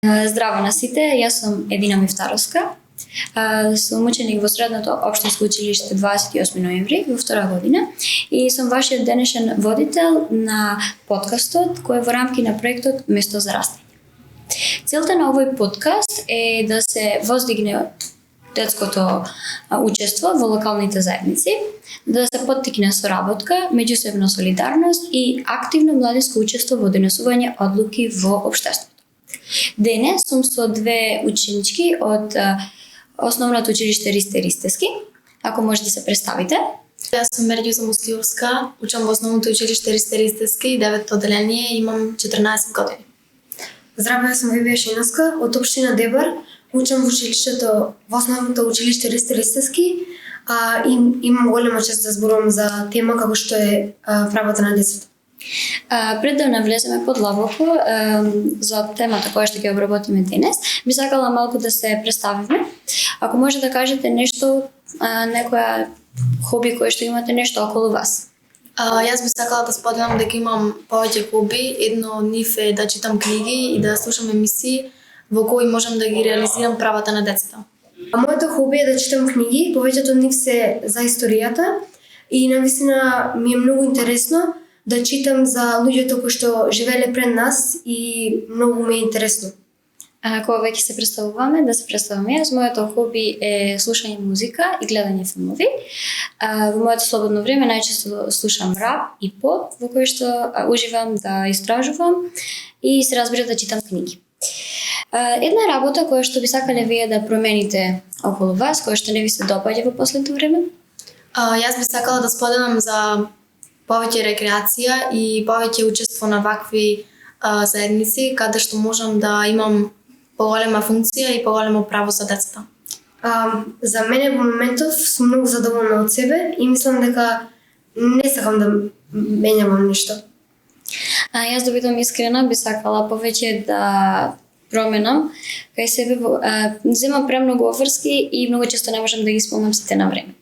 Здраво на сите, јас сум Едина Мифтаровска. Сум ученик во средното општинско училиште 28 ноември во втора година и сум вашиот денешен водител на подкастот кој е во рамки на проектот Место за растење. Целта на овој подкаст е да се воздигне детското учество во локалните заедници, да се поттикне соработка, меѓусебна солидарност и активно младинско учество во донесување одлуки во општеството. Денес сум со две ученички од Основното училиште Ристе Ристевски. Ако може да се представите. Јас сум Мерѓуза Мустиовска, учам во Основното училиште Ристе Ристевски, 9-то одделение, имам 14 години. Здраво, јас сум Вивија Шиновска од општина Дебар, учам во училиштето во Основното училиште Ристе Ристевски, и имам голема чест да зборувам за тема како што е правата на децата. Пред да навлеземе подлабоко за темата која што ќе обработиме денес, би сакала малку да се представиме. Ако може да кажете нешто, некоја хоби кој што имате нешто околу вас. Јас би сакала да споделам дека имам повеќе хоби. Едно од нив е да читам книги и да слушам емисии во кои можам да ги реализирам правата на децата. Моето хоби е да читам книги, повеќето од нив се за историјата и навистина ми е многу интересно да читам за луѓето кои што живееле пред нас и многу ми е интересно. Кога веќе се представуваме, да се представам јас, моето хоби е слушање музика и гледање филмови. Во моето слободно време најчесто слушам рап и поп, во кој што уживам да истражувам и се разбира да читам книги. Една работа која што би сакале вие да промените околу вас, која што не ви се допаѓа во последно време? Јас би сакала да споделам за повеќе рекреација и повеќе учество на вакви заедници, каде што можам да имам поголема функција и поголемо право за децата. За мене во моментов сум многу задоволна од себе и мислам дека не сакам да менјавам нешто. Јас да бидам искрена, би сакала повеќе да променам кај себе. Земам премногу обврски и многу често не можам да ги исполнам сите на време.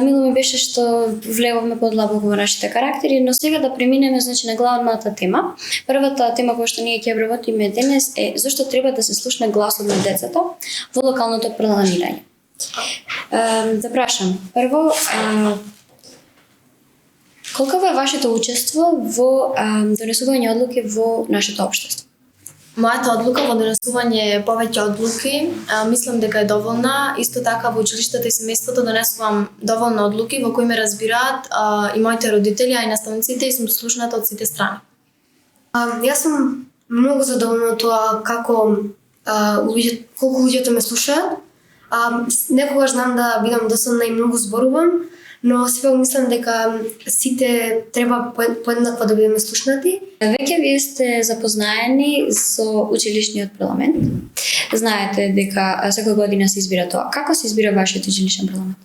Мило ми беше што влевавме подлабоко во нашите карактери, но сега да преминеме на главната тема. Првата тема која што ние ќе обработиме денес е зошто треба да се слушне гласот на децата во локалното планирање. Да прашам, прво, колкаво е вашето учество во донесување одлуки во нашето општество? Мојата одлука во донесување повеќе одлуки, мислам дека е доволна. Исто така во училиштето и семејството донесувам доволно одлуки во кои ме разбираат и моите родители, а и наставниците, и сум слушната од сите страни. Јас сум многу задоволна од тоа колку луѓето ме слушаат. Некогаш знам да бидам досадна и многу зборувам, но сепак мислам дека сите треба поеднакво да бидеме слушнати. Веќе вие сте запознаени со училишниот парламент. Знаете дека секоја година се избира тоа. Како се избира вашиот училишен парламент?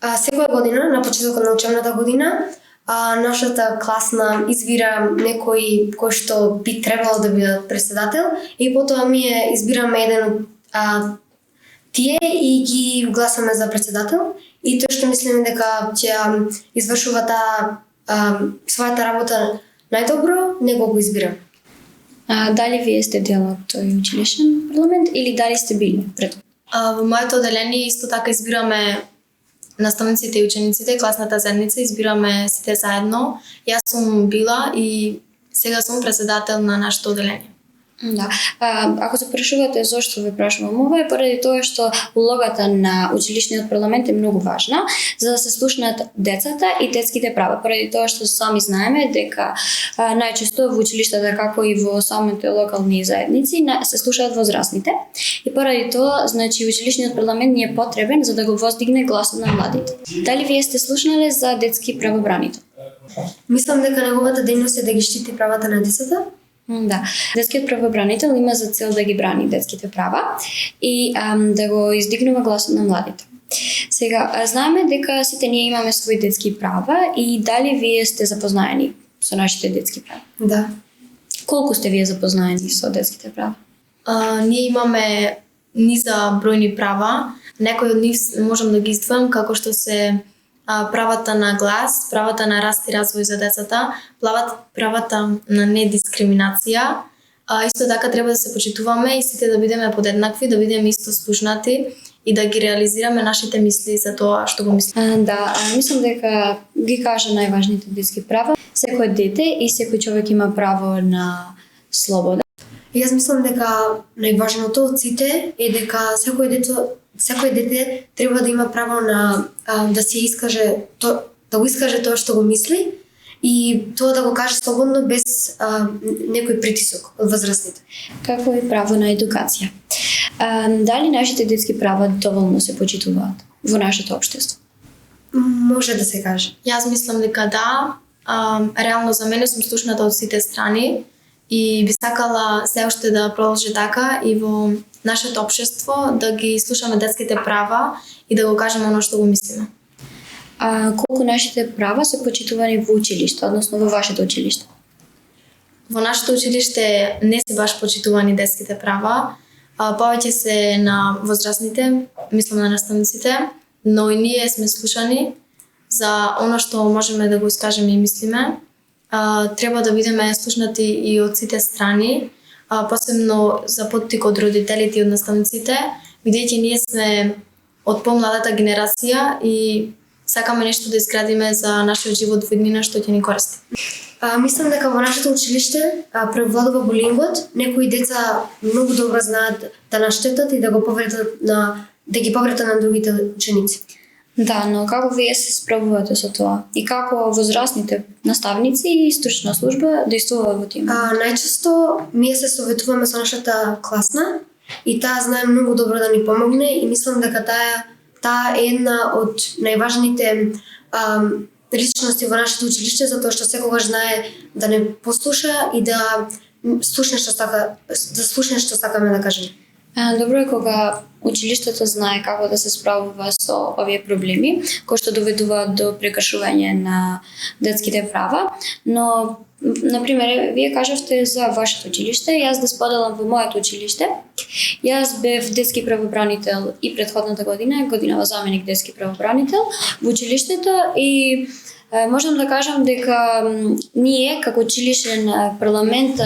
Секоја година, на почетокот на учебната година, нашата класна избира некој кој што би требало да биде претседател и потоа ние избираме еден од тие и ги гласаме за претседател и тој што мислиме дека ќе извршува својата работа најдобро, него го избира. Дали вие сте дел од тој училишен парламент или дали сте били пред? Во моето одделение исто така избираме наставниците и учениците, класната заедница, избираме сите заедно. Јас сум била и сега сум претседател на нашето одделение. Да. Ако се прашувате зошто ве прашувам ова, е поради тоа што улогата на училишниот парламент е многу важна за да се слушнат децата и детските права. Поради тоа што сами знаеме дека најчесто во училиштата како и во самите локални заедници се слушаат возрастните и поради тоа училишниот парламент ни е потребен за да го воздигне гласот на младите. Дали вие сте слушнале за детски правобранител? Мислам дека неговата дејност е да ги штити правата на децата. Да, детскиот правобранител има за цел да ги брани детските права и да го издигнува гласот на младите. Сега, знаеме дека сите ние имаме своји детски права и дали вие сте запознаени со нашите детски права? Да. Колку сте вие запознаени со детските права? Ние имаме низа бројни права. Некои од нив можам да ги издвојам како што се правата на глас, правата на раст и развој за децата, правата на недискриминација. Исто така треба да се почитуваме и сите да бидеме подеднакви, да бидеме исто слушнати и да ги реализираме нашите мисли за тоа што го мислиме. Да, мислам дека ги кажа најважните детски права. Секој дете и секој човек има право на слобода. Јас мислам дека најважното од сите е дека секој дете треба да има право на да се искаже да го искаже тоа што го мисли и тоа да го каже слободно без некој притисок од возрастните. Како и право на едукација. Дали нашите детски права доволно се почитуваат во нашето општество? Може да се каже. Јас мислам дека да. Реално за мене сум слушната од сите страни и би сакала се уште да продолжи така и во нашето општество да ги слушаме детските права и да го кажеме оно што го мислиме. Колку нашите права се почитувани во училиште, односно во вашето училиште? Во нашето училиште не се баш почитувани детските права, повеќе се на возрастните, мислам на наставниците, но и ние сме слушани за оно што можеме да го искажеме и мислиме. Треба да бидеме слушнати и од сите страни, посебно за поттик од родителите и од наставниците, бидејќи ние сме од помладата генерација и сакаме нешто да изградиме за нашиот живот во иднина што ќе ни користи. Мислам дека во нашето училиште превладува булингот. Некои деца многу добро знаат да наштетат и да го повредат да ги повредат на другите ученици. Да, но како вие се справувате со тоа? И како возрастните наставници и стручна служба действуваат во тим? Најчесто ние се советуваме со нашата класна и таа знае многу добро да ни помогне и мислам дека таа е една од најважните личности во нашето училиште, затоа што секогаш знае да не послуша и да слушне што сакаме да кажеме. Добро е кога училиштето знае како да се справува со овие проблеми, кои што доведуваат до прекршување на детските права, но например, вие кажавте за вашето училиште, јас да споделам во моето училиште. Јас бев детски правобранител и претходната годинава заменик детски правобранител во училиштето и можам да кажам дека ние како училишен парламент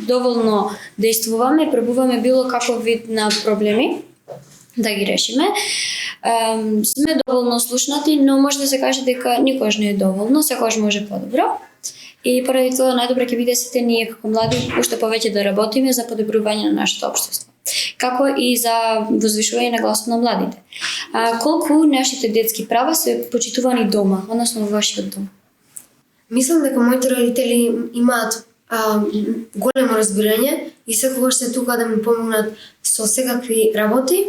доволно действуваме, пробуваме било каков вид на проблеми да ги решиме. Сме доволно слушнати, но може да се каже дека никогаш не е доволно, секогаш може подобро. И поради тоа најдобро ќе биде сите ние како млади уште повеќе да работиме за подобрување на нашето општество. Како и за возвишување на гласот на младите. Колку нашите детски права се почитувани дома, односно во вашиот дом? Мислам дека моите родители имаат големо разбирање и секогаш се тука да ми помогнат со секакви работи.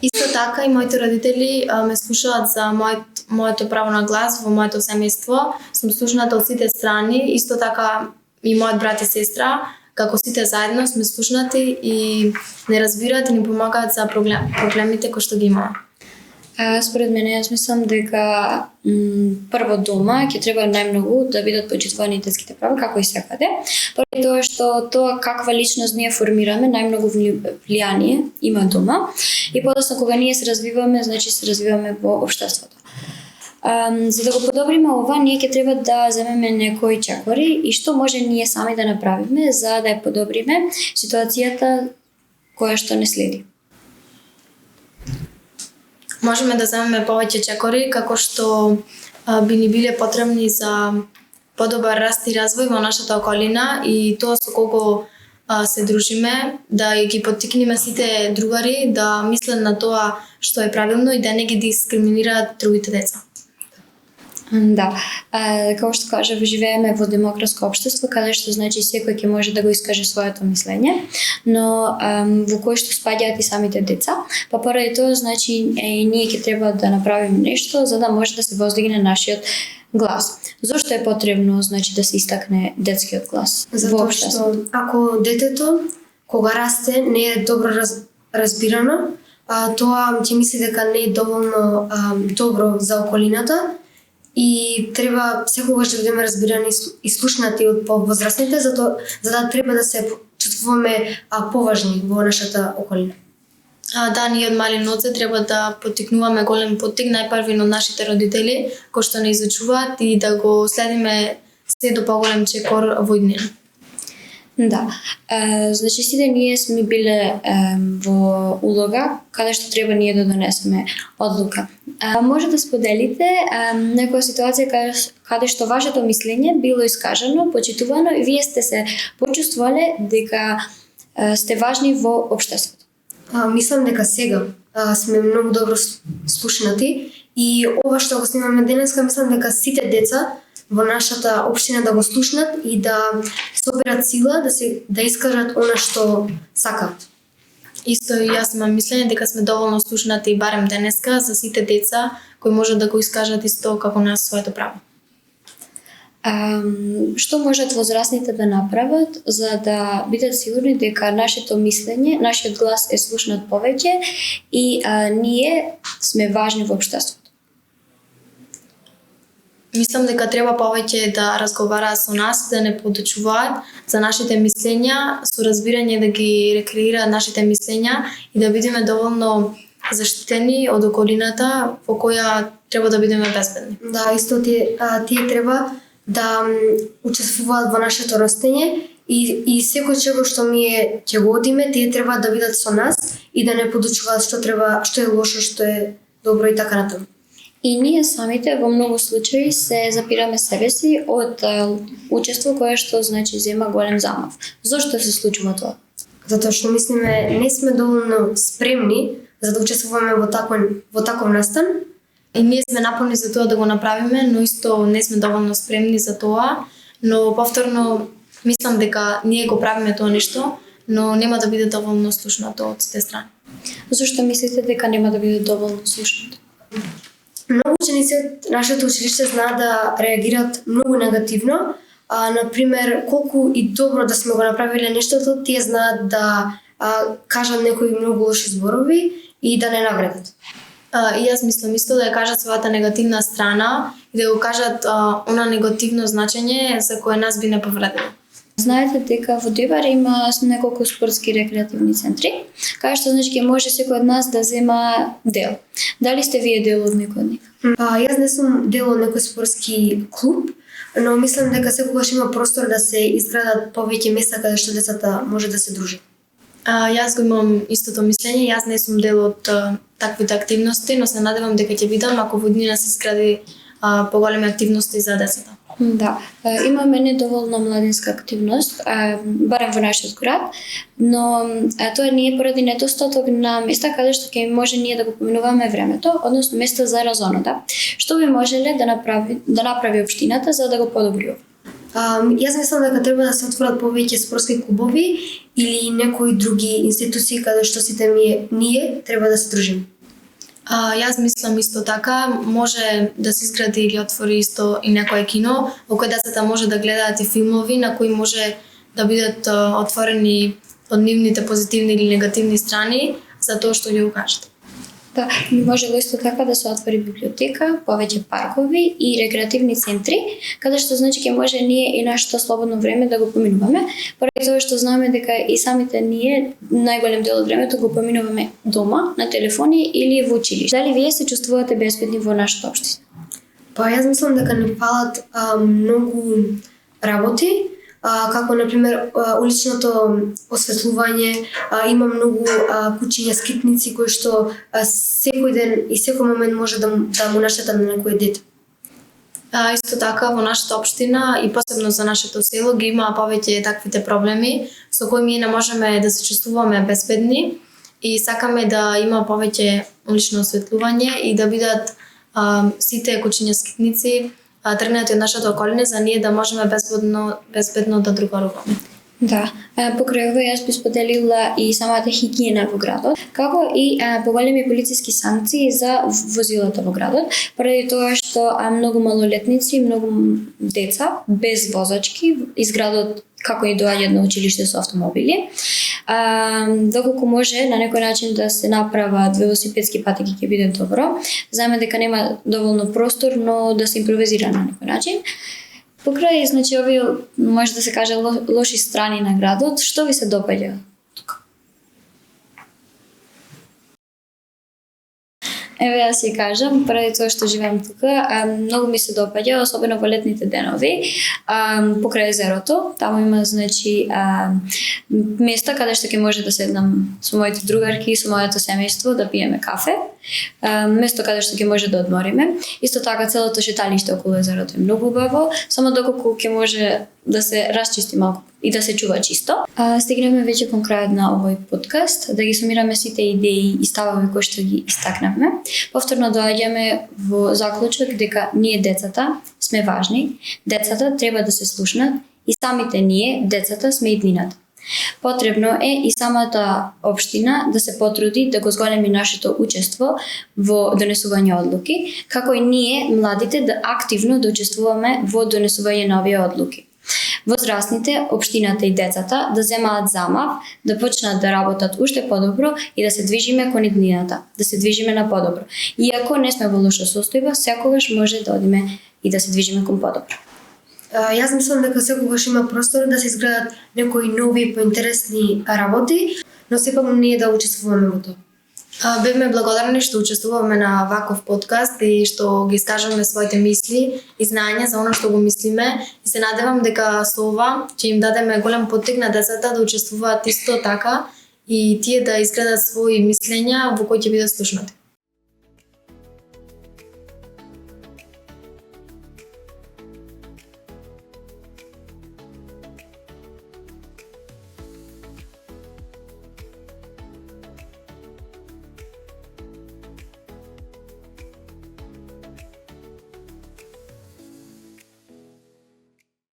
Исто така и моите родители ме слушаат за моето право на глас во моето семејство. Сум слушната од сите страни, исто така и мојот брат и сестра, како сите заедно сме слушнати и не разбираат и ни помагаат за проблемите кои што ги имаме. Според мене, јас мислам дека прво дома ќе треба најмногу да бидат почитувани детските права, како и секаде. Поради тоа што тоа каква личност ние формираме, најмногу влијание има дома. И подоцна кога ние се развиваме, значи се развиваме во општеството. За да го подобриме ова, ние ќе треба да земеме некои чекори и што може ние сами да направиме за да ја подобриме ситуацијата која што не следи. Можеме да земеме повеќе чекори како што би ни биле потребни за подобар раст и развој во нашата околина и тоа со кого се дружиме, да ги поттикнеме сите другари да мислат на тоа што е правилно и да не ги дискриминираат другите деца. Да, како што кажав, живееме во демократско општество, каде што значи секој ќе може да го искаже своето мислење, но во кој што спаѓаат и самите деца, па поради тоа значи ние ќе треба да направиме нешто за да може да се воздигне нашиот глас. Зошто е потребно значи да се истакне детскиот глас? Затоа што ако детето кога расте не е добро разбирано, тоа ќе мисли дека не е доволно добро за околината. И треба секогаш да бидеме разбирани и слушнати од повозрастните, за да треба да се чувствуваме поважни во нашата околина. Да, ние од мали ноце треба да поттикнуваме голем поттик најпрви од нашите родители, кои што не изучуваат и да го следиме се до поголем чекор во иднина. Да. Значи сите ние сме биле во улога каде што треба ние да донесеме одлука. Може да споделите некоја ситуација каде што вашето мислење било искажано, почитувано и вие сте се почувствувале дека сте важни во општеството. Мислам дека сега сме многу добро слушнати и ова што го снимаме денеска, мислам дека сите деца во нашата општина да го слушнат и да соберат сила да искажат она што сакаат. Исто и јас имам мислење дека сме доволно слушнати барем денеска за сите деца кои можат да го искажат исто како нас своето право. Што можат возрастните да направат за да бидат сигурни дека нашето мислење, нашиот глас е слушнат повеќе и ние сме важни во општеството? Мислам дека треба повеќе да разговараат со нас, да не подучуваат за нашите мислења, со разбирање да ги рекреираат нашите мислења и да бидеме доволно заштитени од околината во која треба да бидеме безбедни. Да, исто тие треба да учествуваат во нашето растење и секој чего што ние ќе го одиме, тие треба да бидат со нас и да не подучуваат што е лошо, што е добро и така натаму. И ние самите во многу случаи се запираме себе си од учество кое што значи зема голем замав. Зошто се случува тоа? Затоа што мислиме не сме доволно спремни за да учествуваме во таков настан. И ние сме наполни за тоа да го направиме, но исто не сме доволно спремни за тоа, но повторно мислам дека ние го правиме тоа нешто, но нема да биде доволно слушнато од сите страни. Зошто мислите дека нема да биде доволно слушнато? Многу ученици од нашето училиште знаат да реагираат многу негативно. Например, колку и добро да сме го направиле нештото, тие знаат да кажат некои многу лоши зборови и да не навредат. И јас мислам исто да ја кажат својата негативна страна и да го кажат она негативно значење за кое нас би не повредило. Знаете дека во Дивар има неколку спортски рекреативни центри, кај што значи ќе може секој од нас да зема дел. Дали сте вие дел од некој од нив? Јас не сум дел од некој спортски клуб, но мислам дека секогаш има простор да се изградат повеќе места каде што децата може да се дружат. Јас го имам истото мислење, јас не сум дел од таквите активности, но се надевам дека ќе бидам ако во иднина се изгради поголеми активности за децата. Да, имаме недоволно младинска активност, барем во нашиот град, но тоа не е поради недостаток на места каде што ќе може ние да го поминуваме времето, односно места за разонода. Што би можеле да направи општината за да го подобри? Јас мислам дека треба да се отворат повеќе спортски клубови или некои други институции каде што сите ние треба да се дружиме. Јас мислам исто така, може да се изгради или отвори исто и некое кино, во кој децата може да гледаат и филмови на кои може да бидат отворени од нивните позитивни или негативни страни за тоа што ќе го кажат. Да, можело исто така да се отвори библиотека, повеќе паркови и рекреативни центри, каде што значи ќе може ние и нашето слободно време да го поминуваме, поради тоа што знаме дека и самите ние најголем дел од времето го поминуваме дома, на телефони или во училиште. Дали вие се чувствувате безбедни во нашата општина? Јас мислам дека не фалат многу работи, како например уличното осветлување, има многу кучиња скитници кои што секој ден и секој момент може да му наштетат на некој дете. Исто така во нашата општина и посебно за нашето село ги има повеќе таквите проблеми со кои ние не можеме да се чувствуваме безбедни и сакаме да има повеќе улично осветлување и да бидат сите кучиња скитници тргнати од нашата околина за ние да можеме безбедно да другаруваме. Да, покрај ова јас би споделила и самата хигиена во градот, како и поголеми полициски санкции за возилата во градот, поради тоа што многу малолетници, многу деца без возачки из градот како и доаѓаат на училиште со автомобили. Доколку може на некој начин да се направат велосипедски патеки ќе биде добро. Знаеме дека нема доволно простор, но да се импровизира на некој начин. Покрај, значи, овие може да се каже лоши страни на градот, што ви се допаѓа тука? Еве јас си кажам, пред тоа што живеам тука, многу ми се допаѓа, особено во летните денови, покрај езерото. Таму има значи места каде што ќе може да седнам со моите другарки, со моето семејство да пиеме кафе. Место каде што ќе може да одмориме. Исто така целото шеталиште околу езерото е многу убаво, само доколку ќе може да се расчисти малку и да се чува чисто. Стигнаме веќе кон крајот на овој подкаст, да ги сумираме сите идеи и ставови кои што ги истакнавме. Повторно доаѓаме во заклучок дека ние децата сме важни, децата треба да се слушнат и самите ние, децата, сме иднината. Потребно е и самата општина да се потруди да го зголеми нашето учество во донесување одлуки, како и ние, младите, да активно да учествуваме во донесување на овие одлуки. Возрастните, општината и децата да земаат замав, да почнат да работат уште подобро и да се движиме кон иднината, да се движиме на подобро. Иако не сме во лоша состојба, секогаш може да одиме и да се движиме кон подобро. Јас мислам дека секогаш има простор да се изградат некои нови поинтересни работи, но сепак ние да учествуваме во тоа. Бевме благодарни што учествуваме на ваков подкаст и што ги искажаме своите мисли и знаења за оно што го мислиме и се надевам дека со ова ќе им дадеме голем поттик на децата да учествуваат исто така и тие да изградат своји мислења во кои ќе бидат слушнати.